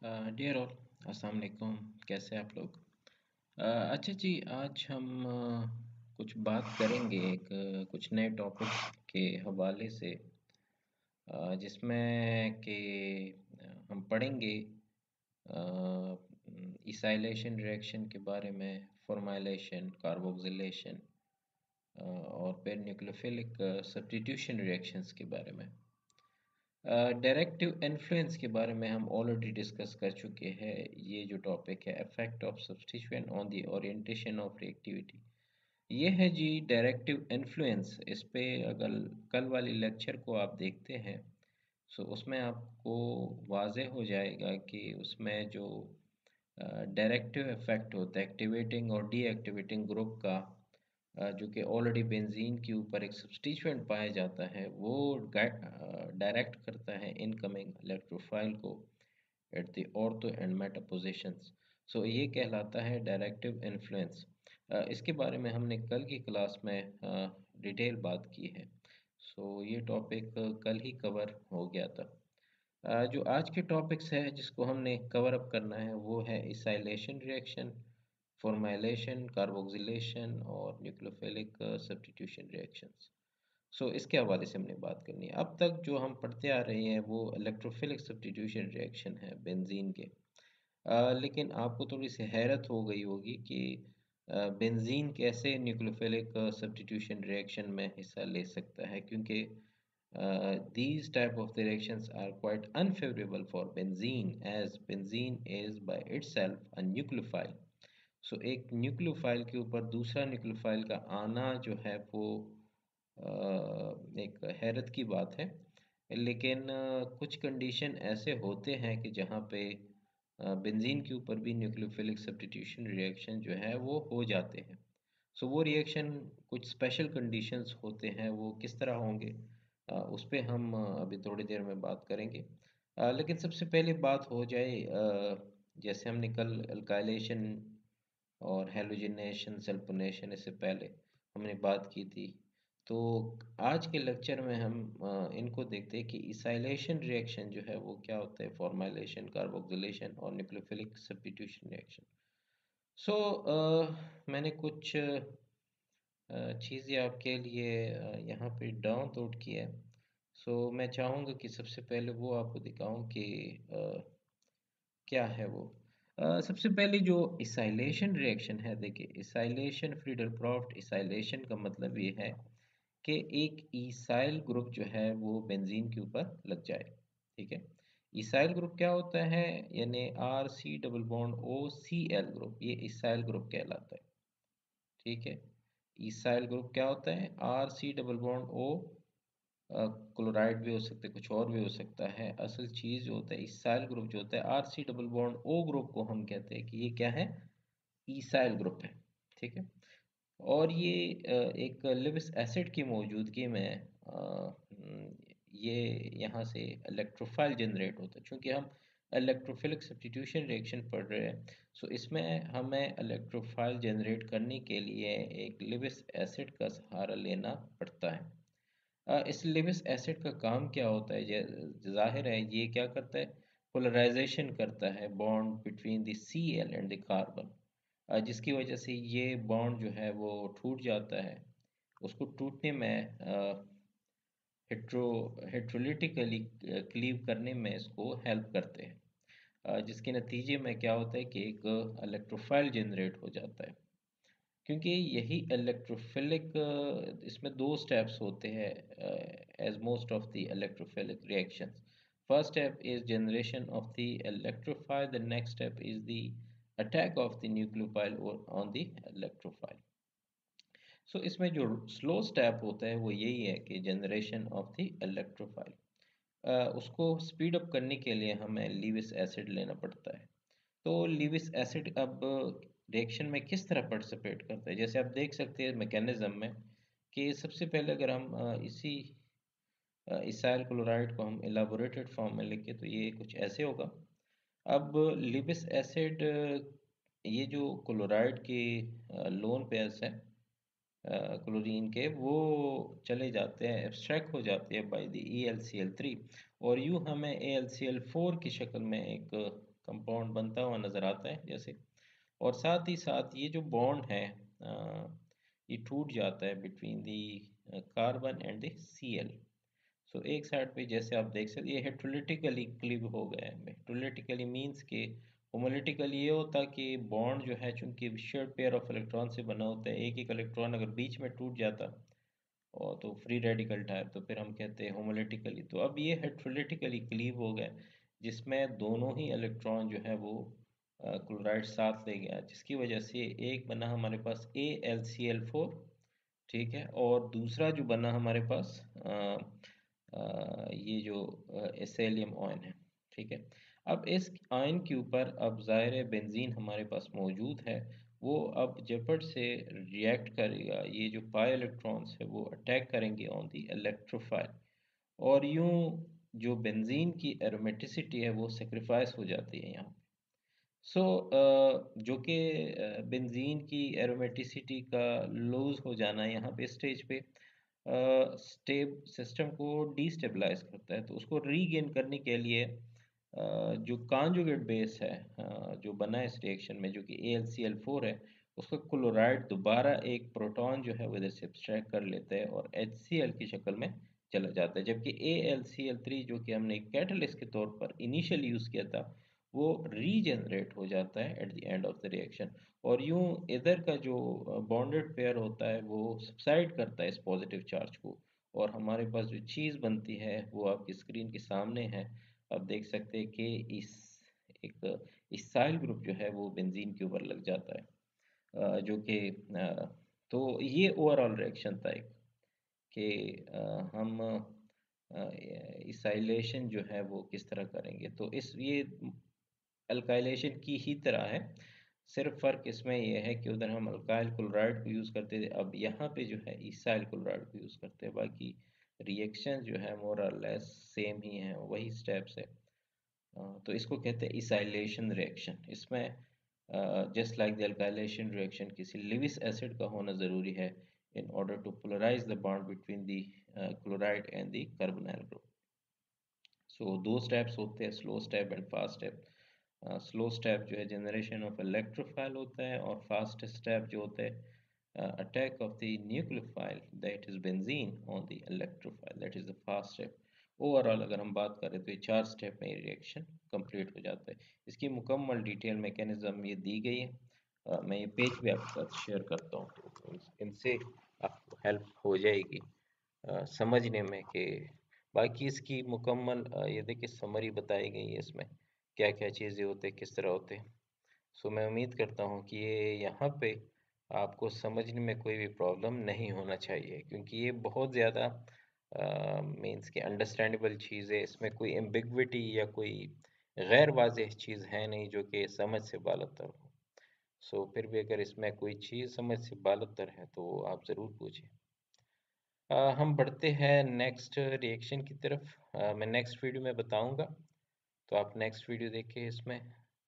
Dear all, अस्सलाम वालेकुम। कैसे हैं आप लोग? अच्छा जी, आज हम कुछ बात करेंगे कुछ नए टॉपिक्स के हवाले से, जिसमें कि हम पढ़ेंगे इसाइलेशन रिएक्शन के बारे में, फॉर्माइलेशन, कार्बोक्सिलेशन और फिर न्यूक्लियोफिलिक सब्स्टिट्यूशन रिएक्शंस के बारे में। डायरेक्टिव इन्फ्लुएंस के बारे में हम ऑलरेडी डिस्कस कर चुके हैं। ये जो टॉपिक है, effect of substitution on the orientation of reactivity, ये है जी डायरेक्टिव इन्फ्लुएंस। इस पे अगर कल वाली लेक्चर को आप देखते हैं सो उसमें आपको वाज़ेह हो जाएगा कि उसमें जो डायरेक्टिव इफेक्ट होता है एक्टिवेटिंग और डीएक्टिवेटिंग ग्रुप का, जो कि ऑलरेडी बेंजीन के ऊपर एक सब्स्टिट्यूएंट पाया जाता है, वो डायरेक्ट करता है इनकमिंग इलेक्ट्रोफाइल को at the ortho and meta positions. So ये कहलाता है डायरेक्टिव इन्फ्लुएंस। इसके बारे में हमने कल की क्लास में डिटेल बात की है। सो ये टॉपिक कल ही कवर हो गया था। जो आज के टॉपिक्स है जिसको हमने कवर अप करना है वो है इसाइलेशन रिएक्शन, फॉर्माइलेशन, कार्बोक्सिलेशन और न्यूक्लियोफिलिक सब्स्टिट्यूशन रिएक्शंस। सो इसके हवाले से हमने बात करनी है। अब तक जो हम पढ़ते आ रहे हैं वो इलेक्ट्रोफिलिक सब्स्टिट्यूशन रिएक्शन है बेंजीन के। लेकिन आपको थोड़ी सी हैरत हो गई होगी कि बेंजीन कैसे न्यूक्लियोफिलिक सब्स्टिट्यूशन रिएक्शन में हिस्सा ले सकता है, क्योंकि these type of the reactions are quite unfavorable for benzene, as benzene is by itself a nucleophile. So एक न्यूक्लियोफाइल के ऊपर दूसरा न्यूक्लियोफाइल का आना जो है वो एक हैरत की बात है। लेकिन कुछ कंडीशन ऐसे होते हैं कि जहाँ पे बेंजीन के ऊपर भी न्यूक्लियोफिलिक सब्स्टिट्यूशन रिएक्शन जो है वो हो जाते हैं। सो वो रिएक्शन कुछ स्पेशल कंडीशंस होते हैं, वो किस तरह होंगे उस पे हम अभी थोड़ी देर में बात करेंगे। लेकिन सबसे पहले बात हो जाए, जैसे हमने कल अल्काइलेशन और हेलोजिनेशन, सल्फोनेशन, इससे पहले हमने बात की थी। तो आज के लेक्चर में हम इनको देखते हैं कि इसाइलेशन रिएक्शन जो है वो क्या होता है, फॉर्माइलेशन, कार्बोक्सिलेशन और न्यूक्लियोफिलिक सब्स्टिट्यूशन रिएक्शन। सो मैंने कुछ चीज़ें आपके लिए यहाँ पे डाउनलोड किया है। सो मैं चाहूँगा कि सबसे पहले वो आपको दिखाऊं कि क्या है वो। सबसे पहले जो इसाइलेशन रिएक्शन है, देखिए इसाइलेशन, फ्रीडल प्रॉफ्ट इसाइलेशन का मतलब ये है कि एक इसाइल ग्रुप जो है वो बेंजीन के ऊपर लग जाए। ठीक है, इसाइल ग्रुप क्या होता है, यानी R C double bond O C L group, ये इसाइल ग्रुप कहलाता है। ठीक है, इसाइल ग्रुप क्या होता है, R C double bond O, chloride भी हो सकते हैं, कुछ और भी हो सकता है। असल चीज़ जो होता है इसाइल ग्रुप जो होता है, R C double bond O group को हम कहते हैं कि ये क्या है, इसाइल ग्रुप है। ठीक है, और ये एक लिविस एसिड की मौजूदगी में ये यहाँ से इलेक्ट्रोफाइल जनरेट होता है। चूँकि हम इलेक्ट्रोफिलिक सब्स्टिट्यूशन रिएक्शन पढ़ रहे हैं, सो इसमें हमें इलेक्ट्रोफाइल जनरेट करने के लिए एक लिविस एसिड का सहारा लेना पड़ता है। इस लिविस एसिड का काम क्या होता है, जाहिर है ये क्या करता है, पोलराइजेशन करता है bond between the C L and the carbon, जिसकी वजह से ये बॉन्ड जो है वो टूट जाता है। उसको टूटने में हेट्रो हेट्रोलिटिकली क्लीव करने में इसको हेल्प करते हैं, जिसके नतीजे में क्या होता है कि एक इलेक्ट्रोफाइल जनरेट हो जाता है। क्योंकि यही इलेक्ट्रोफिलिक, इसमें दो स्टेप्स होते हैं as most of the electrophilic reactions. First step is generation of the electrophile, the next step is the attack of the nucleophile on the electrophile. So इसमें जो स्लो स्टेप होता है वो यही है कि जनरेशन ऑफ द इलेक्ट्रोफाइल, उसको speed up करने के लिए हमें लीविस एसिड लेना पड़ता है। तो लीविस एसिड अब रिएक्शन में किस तरह पार्टिसिपेट करता है, जैसे आप देख सकते हैं मैकेनिज्म में कि सबसे पहले अगर हम इसी इसाइल क्लोराइड को हम एलाबोरेटेड फॉर्म में लिखे तो ये कुछ ऐसे होगा। अब लीविस एसिड, ये जो क्लोराइड के लोन पेयर्स हैं क्लोरीन के, वो चले जाते हैं, एब्स्ट्रैक्ट हो जाते हैं बाय द ElCl3, और यूँ हमें AlCl4 की शक्ल में एक कंपाउंड बनता हुआ नज़र आता है जैसे। और साथ ही साथ ये जो बॉन्ड है अ, ये टूट जाता है between the carbon and the Cl। सो एक साइड पे जैसे आप देख सकते ये हेट्रोलिटिकली क्लीव हो गया है। हेट्रोलिटिकली मीन्स के होमोलिटिकली ये होता कि बॉन्ड जो है चूंकि शेयर्ड पेयर ऑफ इलेक्ट्रॉन से बना होता है, एक एक इलेक्ट्रॉन अगर बीच में टूट जाता और तो फ्री रेडिकल टाइप, तो फिर हम कहते हैं होमोलिटिकली। तो अब ये हेट्रोलिटिकली क्लीव हो गया जिसमें दोनों ही इलेक्ट्रॉन जो है वो क्लोराइड साथ ले गया, जिसकी वजह से एक बना हमारे पास AlCl4, ठीक है, और दूसरा जो बना हमारे पास ये जो एसेलियम आयन है, ठीक है। अब इस आयन के ऊपर अब ज़ाहिर बेंजीन हमारे पास मौजूद है, वो अब झपट से रिएक्ट करेगा, ये जो पाई इलेक्ट्रॉन्स है वो अटैक करेंगे ऑन दी इलेक्ट्रोफाइल, और यूं जो बेंजीन की एरोमेटिसिटी है वो सेक्रीफाइस हो जाती है यहाँ। सो जो कि बेंजीन की एरोमेटिसिटी का लूज हो जाना यहाँ पे स्टेज पे स्टेब सिस्टम को डीस्टेबलाइज करता है। तो उसको रीगेन करने के लिए जो कॉन्जुगेट बेस है जो बना है इस रिएक्शन में जो कि AlCl4 है, उसका क्लोराइड दोबारा एक प्रोटॉन जो है वो इधर से एब्स्ट्रैक्ट कर लेता है और HCl की शक्ल में चला जाता है, जबकि AlCl3 जो कि हमने कैटलिस्ट के तौर पर इनिशियल यूज़ किया था वो रीजनरेट हो जाता है at the end of the reaction. और यूं इधर का जो बॉन्डेड पेयर होता है वो सबसाइड करता है इस पॉजिटिव चार्ज को, और हमारे पास जो चीज़ बनती है वो आपकी स्क्रीन के सामने है। आप देख सकते हैं कि एक इसाइल ग्रुप जो है वो बेंजीन के ऊपर लग जाता है, जो कि तो ये ओवरऑल रिएक्शन था एक कि हम इसाइलेशन जो है वो किस तरह करेंगे। तो इस ये अल्काइलेशन की ही तरह है, सिर्फ फ़र्क इसमें यह है कि उधर हम अल्काइल क्लोराइड को यूज़ करते थे, अब यहाँ पे जो है इसाइल क्लोराइड को यूज़ करते हैं। बाकी रिएक्शन जो है मोर और लेस सेम ही है, वही स्टेप्स है। तो इसको कहते हैं इसाइलेशन रिएक्शन। इसमें just like the alkylation reaction किसी लिविस एसिड का होना ज़रूरी है in order to polarise the bond between the chloride and the carbonyl group. So दो स्टेप्स होते हैं, slow step and fast step. Slow step जो है जनरेशन ऑफ इलेक्ट्रोफाइल होता है, और फास्ट स्टेप जो होता है attack of the nucleophile that is benzene on the electrophile, that is the fast step. Overall अगर हम बात करें तो ये 4 स्टेप में रिएक्शन कंप्लीट हो जाता है। इसकी मुकम्मल डिटेल मैकेनिज्म ये दी गई है, मैं ये पेज भी आपके साथ शेयर करता हूँ, तो इनसे आपको हेल्प हो जाएगी समझने में कि बाकी इसकी मुकम्मल ये देखिए समरी बताई गई है इसमें क्या क्या चीज़ें होते हैं, किस तरह होते हैं। सो मैं उम्मीद करता हूँ कि ये यहाँ पे आपको समझने में कोई भी प्रॉब्लम नहीं होना चाहिए, क्योंकि ये बहुत ज़्यादा मीन्स कि अंडरस्टैंडेबल चीज़ है, इसमें कोई एम्बिग्विटी या कोई गैर वाज़ेह चीज़ है नहीं जो कि समझ से बालतर हो। सो फिर भी अगर इसमें कोई चीज़ समझ से बालतर है तो आप ज़रूर पूछें। हम बढ़ते हैं नेक्स्ट रिएक्शन की तरफ। मैं नेक्स्ट वीडियो में बताऊंगा, तो आप नेक्स्ट वीडियो देखिए इसमें।